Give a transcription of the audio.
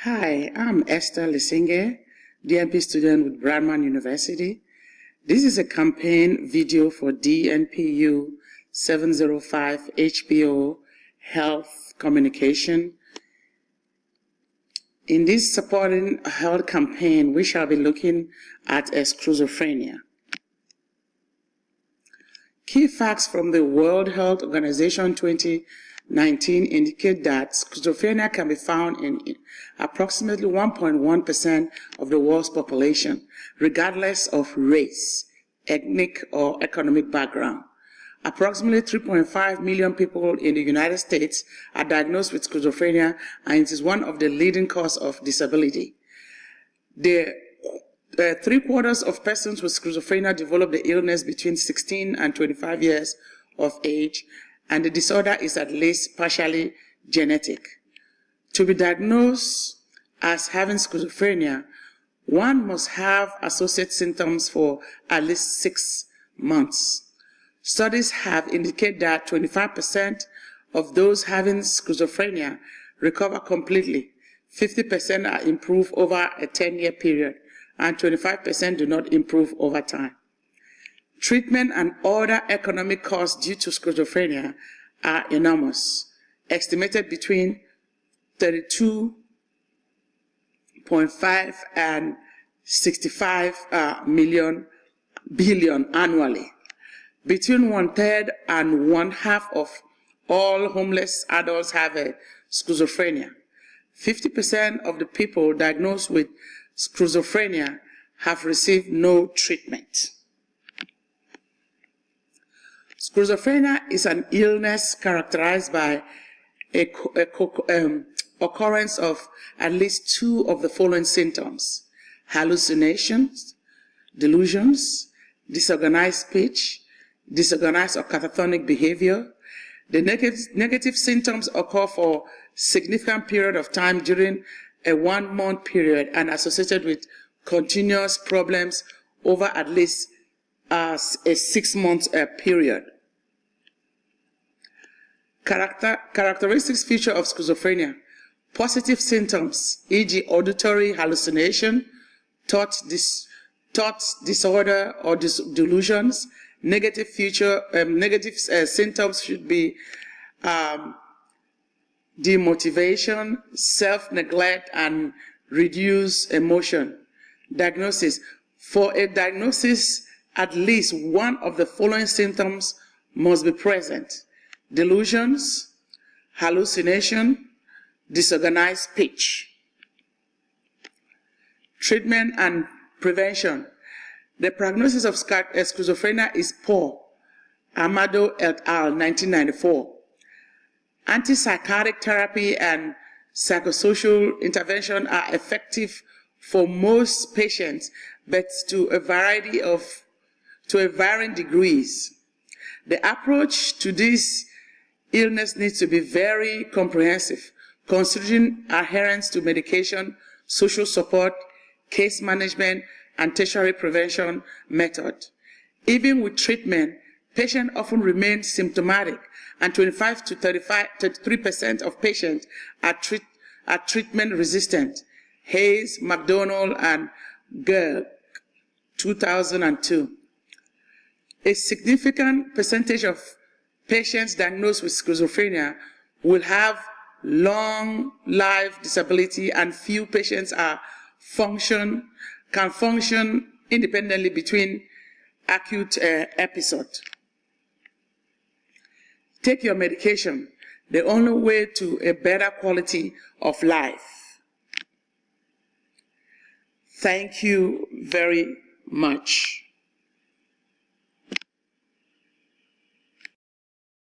Hi, I'm Esther Lisinge, DNP student with Bradman University. This is a campaign video for DNPU 705 HPO Health Communication. In this supporting health campaign, we shall be looking at schizophrenia. Key facts from the World Health Organization 2019 indicate that schizophrenia can be found in approximately 1.1% of the world's population, regardless of race, ethnic, or economic background. Approximately 3.5 million people in the United States are diagnosed with schizophrenia, and it is one of the leading causes of disability. Three-quarters of persons with schizophrenia develop the illness between 16 and 25 years of age, and the disorder is at least partially genetic. To be diagnosed as having schizophrenia, one must have associated symptoms for at least 6 months. Studies have indicated that 25% of those having schizophrenia recover completely, 50% are improved over a 10-year period, and 25% do not improve over time. Treatment and other economic costs due to schizophrenia are enormous, estimated between 32.5 and 65 billion annually. Between 1/3 and 1/2 of all homeless adults have a schizophrenia. 50% of the people diagnosed with schizophrenia have received no treatment. Schizophrenia is an illness characterized by occurrence of at least 2 of the following symptoms: hallucinations, delusions, disorganized speech, disorganized or catatonic behavior. The negative symptoms occur for a significant period of time during a 1-month period and associated with continuous problems over at least a 6-month period. Characteristics feature of schizophrenia: positive symptoms, e.g. auditory hallucination, thought disorder or delusions. Negative symptoms should be demotivation, self-neglect, and reduced emotion. Diagnosis: for a diagnosis, at least one of the following symptoms must be present: delusions, hallucination, disorganized speech. Treatment and prevention. The prognosis of schizophrenia is poor. Amado et al. 1994. Antipsychotic therapy and psychosocial intervention are effective for most patients, but to varying degrees. The approach to this illness needs to be very comprehensive, considering adherence to medication, social support, case management, and tertiary prevention method. Even with treatment, patients often remain symptomatic, and 25 to 33% of patients are treatment resistant. Hayes, McDonald, and Gerg, 2002. A significant percentage of patients diagnosed with schizophrenia will have long life disability, and few patients can function independently between acute episodes. Take your medication, the only way to a better quality of life. Thank you very much.